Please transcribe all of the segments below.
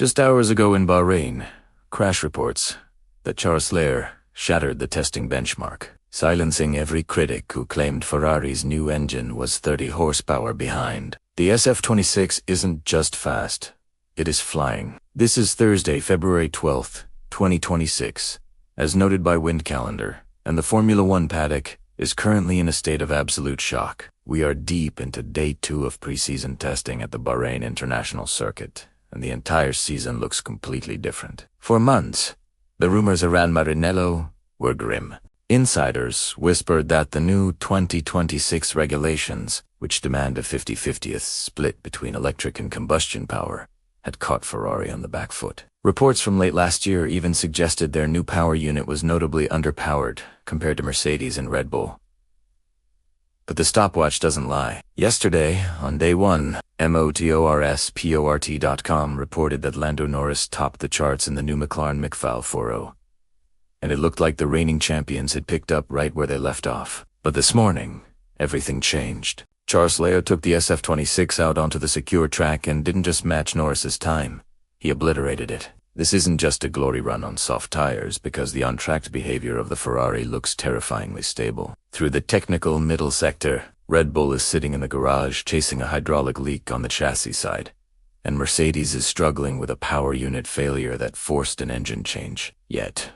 Just hours ago in Bahrain, crash reports that Charles Leclerc shattered the testing benchmark, silencing every critic who claimed Ferrari's new engine was 30 horsepower behind. The SF-26 isn't just fast, it is flying. This is Thursday, February 12th, 2026, as noted by Wind Calendar, and the Formula One paddock is currently in a state of absolute shock. We are deep into day 2 of preseason testing at the Bahrain International Circuit, and the entire season looks completely different. For months, the rumors around Maranello were grim. Insiders whispered that the new 2026 regulations, which demand a 50-50th split between electric and combustion power, had caught Ferrari on the back foot. Reports from late last year even suggested their new power unit was notably underpowered compared to Mercedes and Red Bull. But the stopwatch doesn't lie. Yesterday, on day 1, motorsport.com reported that Lando Norris topped the charts in the new McLaren McFall 4.0. And it looked like the reigning champions had picked up right where they left off. But this morning, everything changed. Charles Leclerc took the SF-26 out onto the secure track and didn't just match Norris's time, he obliterated it. This isn't just a glory run on soft tires, because the on-track behavior of the Ferrari looks terrifyingly stable. Through the technical middle sector, Red Bull is sitting in the garage chasing a hydraulic leak on the chassis side, and Mercedes is struggling with a power unit failure that forced an engine change. Yet,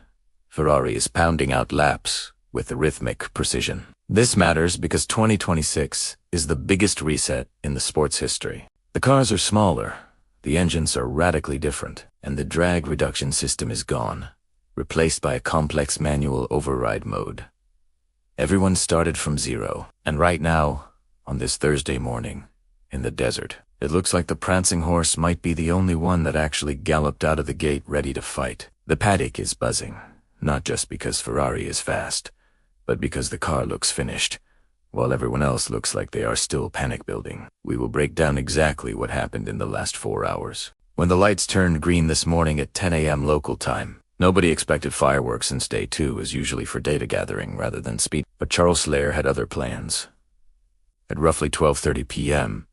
Ferrari is pounding out laps with rhythmic precision. This matters because 2026 is the biggest reset in the sport's history. The cars are smaller, the engines are radically different, and the drag reduction system is gone, replaced by a complex manual override mode. Everyone started from zero, and right now, on this Thursday morning, in the desert, it looks like the Prancing Horse might be the only one that actually galloped out of the gate ready to fight. The paddock is buzzing, not just because Ferrari is fast, but because the car looks finished, while everyone else looks like they are still panic building. We will break down exactly what happened in the last 4 hours. When the lights turned green this morning at 10 a.m. local time, nobody expected fireworks, since day 2 is usually for data gathering rather than speed. But Charles Leclerc had other plans. At roughly 12:30 p.m.,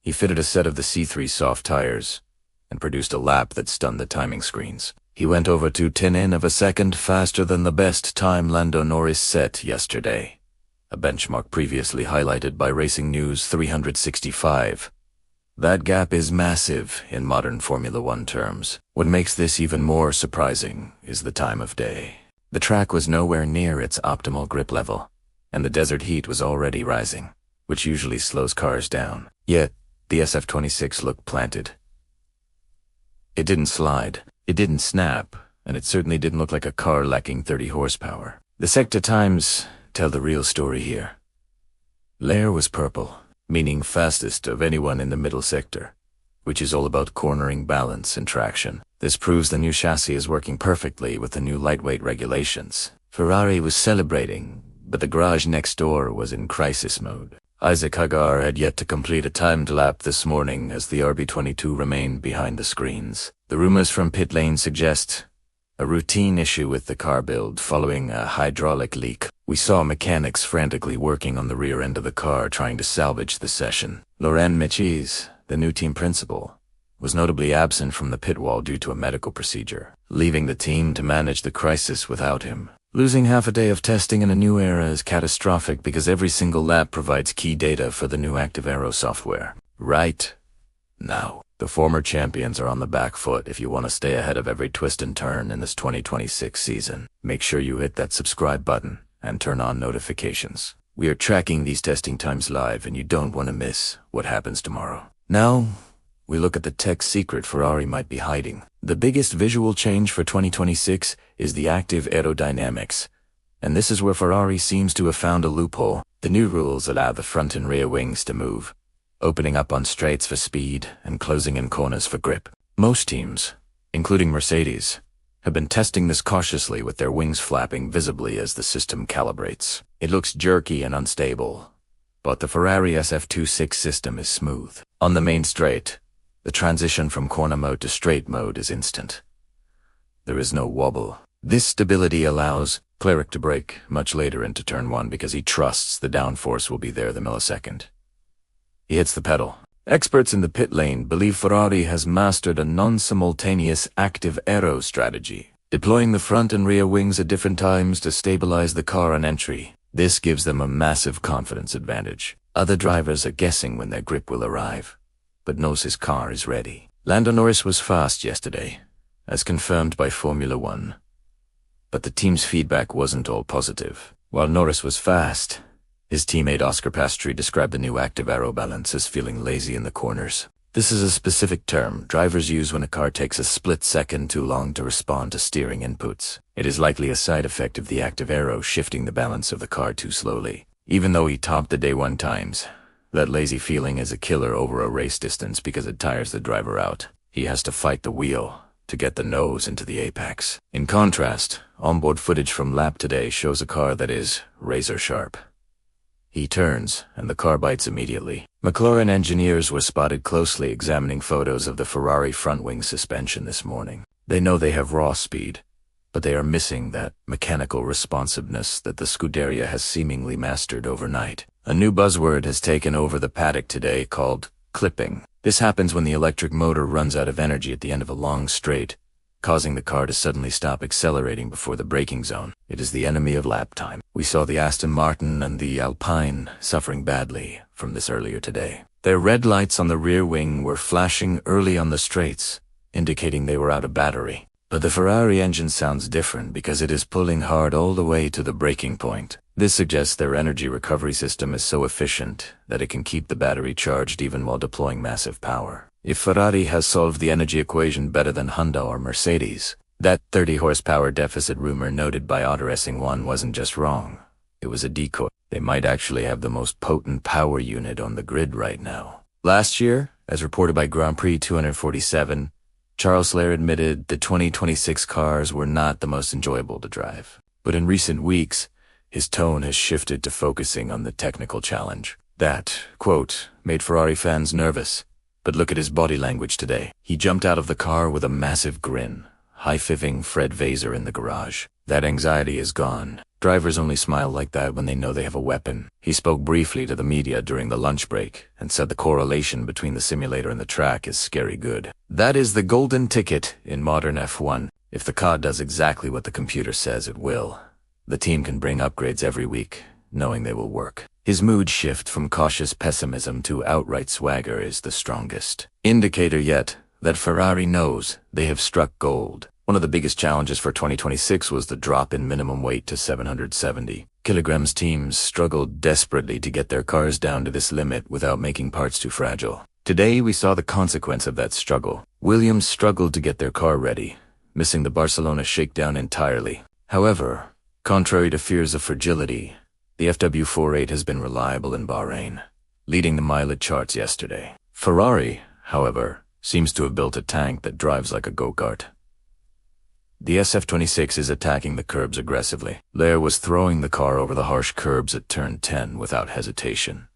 he fitted a set of the C3 soft tires and produced a lap that stunned the timing screens. He went over 2/10 of a second faster than the best time Lando Norris set yesterday, a benchmark previously highlighted by Racing News 365. That gap is massive in modern Formula One terms. What makes this even more surprising is the time of day. The track was nowhere near its optimal grip level, and the desert heat was already rising, which usually slows cars down. Yet, the SF-26 looked planted. It didn't slide, it didn't snap, and it certainly didn't look like a car lacking 30 horsepower. The sector times tell the real story here. Leclerc was purple, meaning fastest of anyone in the middle sector, which is all about cornering balance and traction. This proves the new chassis is working perfectly with the new lightweight regulations. Ferrari was celebrating, but the garage next door was in crisis mode. Isaac Hagar had yet to complete a timed lap this morning as the RB22 remained behind the screens. The rumors from pit lane suggest a routine issue with the car build following a hydraulic leak. We saw mechanics frantically working on the rear end of the car trying to salvage the session. Laurent Mechies, the new team principal, was notably absent from the pit wall due to a medical procedure, leaving the team to manage the crisis without him. Losing half a day of testing in a new era is catastrophic because every single lap provides key data for the new Active Aero software. Right now, the former champions are on the back foot. If you want to stay ahead of every twist and turn in this 2026 season, make sure you hit that subscribe button and turn on notifications. We are tracking these testing times live, and you don't want to miss what happens tomorrow. Now, we look at the tech secret Ferrari might be hiding. The biggest visual change for 2026 is the active aerodynamics, and this is where Ferrari seems to have found a loophole. The new rules allow the front and rear wings to move, opening up on straights for speed and closing in corners for grip. Most teams, including Mercedes, have been testing this cautiously with their wings flapping visibly as the system calibrates. It looks jerky and unstable, but the Ferrari SF-26 system is smooth. On the main straight, the transition from corner mode to straight mode is instant. There is no wobble. This stability allows Leclerc to brake much later into turn 1 because he trusts the downforce will be there the millisecond. He hits the pedal, Experts in the pit lane believe Ferrari has mastered a non-simultaneous Active Aero strategy, deploying the front and rear wings at different times to stabilize the car on entry. This gives them a massive confidence advantage. Other drivers are guessing when their grip will arrive, but knows his car is ready. Lando Norris was fast yesterday, as confirmed by Formula One. But the team's feedback wasn't all positive. While Norris was fast, his teammate Oscar Piastri described the new Active Aero balance as feeling lazy in the corners. This is a specific term drivers use when a car takes a split second too long to respond to steering inputs. It is likely a side effect of the Active Aero shifting the balance of the car too slowly. Even though he topped the day 1 times, that lazy feeling is a killer over a race distance because it tires the driver out. He has to fight the wheel to get the nose into the apex. In contrast, onboard footage from lap today shows a car that is razor sharp. He turns, and the car bites immediately. McLaren engineers were spotted closely examining photos of the Ferrari front wing suspension this morning. They know they have raw speed, but they are missing that mechanical responsiveness that the Scuderia has seemingly mastered overnight. A new buzzword has taken over the paddock today called clipping. This happens when the electric motor runs out of energy at the end of a long straight, causing the car to suddenly stop accelerating before the braking zone. It is the enemy of lap time. We saw the Aston Martin and the Alpine suffering badly from this earlier today. Their red lights on the rear wing were flashing early on the straights, indicating they were out of battery. But the Ferrari engine sounds different because it is pulling hard all the way to the braking point. This suggests their energy recovery system is so efficient that it can keep the battery charged even while deploying massive power. If Ferrari has solved the energy equation better than Honda or Mercedes, that 30 horsepower deficit rumor noted by Auto Racing 1 wasn't just wrong. It was a decoy. They might actually have the most potent power unit on the grid right now. Last year, as reported by Grand Prix 247, Charles Leclerc admitted the 2026 cars were not the most enjoyable to drive. But in recent weeks, his tone has shifted to focusing on the technical challenge. That, quote, made Ferrari fans nervous. But look at his body language today. He jumped out of the car with a massive grin, high-fiving Fred Vaser in the garage. That anxiety is gone. Drivers only smile like that when they know they have a weapon. He spoke briefly to the media during the lunch break and said the correlation between the simulator and the track is scary good. That is the golden ticket in modern F1. If the car does exactly what the computer says it will, the team can bring upgrades every week, knowing they will work. His mood shift from cautious pessimism to outright swagger is the strongest indicator yet that Ferrari knows they have struck gold. One of the biggest challenges for 2026 was the drop in minimum weight to 770 kilograms. Teams struggled desperately to get their cars down to this limit without making parts too fragile. Today we saw the consequence of that struggle. Williams struggled to get their car ready, missing the Barcelona shakedown entirely. However, contrary to fears of fragility, the FW48 has been reliable in Bahrain, leading the mileage charts yesterday. Ferrari, however, seems to have built a tank that drives like a go-kart. The SF-26 is attacking the curbs aggressively. Leclerc was throwing the car over the harsh curbs at turn 10 without hesitation.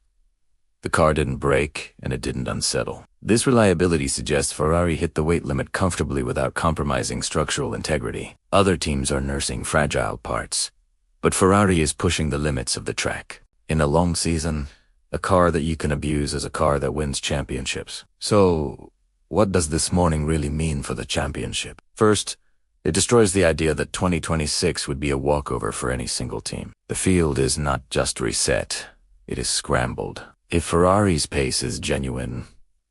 The car didn't brake, and it didn't unsettle. This reliability suggests Ferrari hit the weight limit comfortably without compromising structural integrity. Other teams are nursing fragile parts, but Ferrari is pushing the limits of the track. In a long season, a car that you can abuse is a car that wins championships. So, what does this morning really mean for the championship? First, it destroys the idea that 2026 would be a walkover for any single team. The field is not just reset, it is scrambled. If Ferrari's pace is genuine,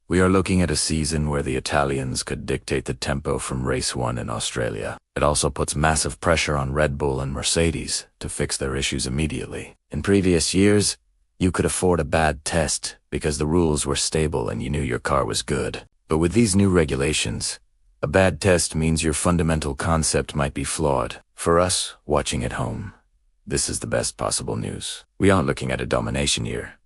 we are looking at a season where the Italians could dictate the tempo from race 1 in Australia. It also puts massive pressure on Red Bull and Mercedes to fix their issues immediately. In previous years, you could afford a bad test because the rules were stable and you knew your car was good. But with these new regulations, a bad test means your fundamental concept might be flawed. For us, watching at home, this is the best possible news. We aren't looking at a domination year.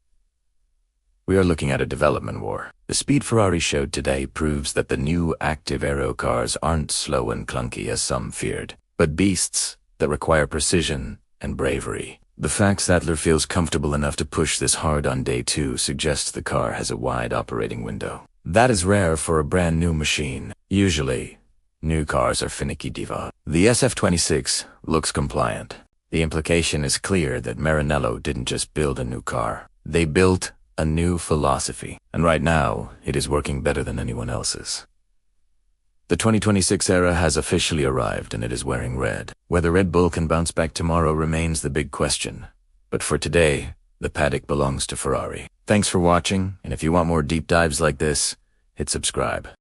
We are looking at a development war. The speed Ferrari showed today proves that the new Active Aero cars aren't slow and clunky as some feared, but beasts that require precision and bravery. The fact Sattler feels comfortable enough to push this hard on day 2 suggests the car has a wide operating window. That is rare for a brand new machine. Usually, new cars are finicky diva. The SF-26 looks compliant. The implication is clear that Maranello didn't just build a new car. They built a new philosophy, and right now, it is working better than anyone else's. The 2026 era has officially arrived and it is wearing red. Whether Red Bull can bounce back tomorrow remains the big question. But for today, the paddock belongs to Ferrari. Thanks for watching, and if you want more deep dives like this, hit subscribe.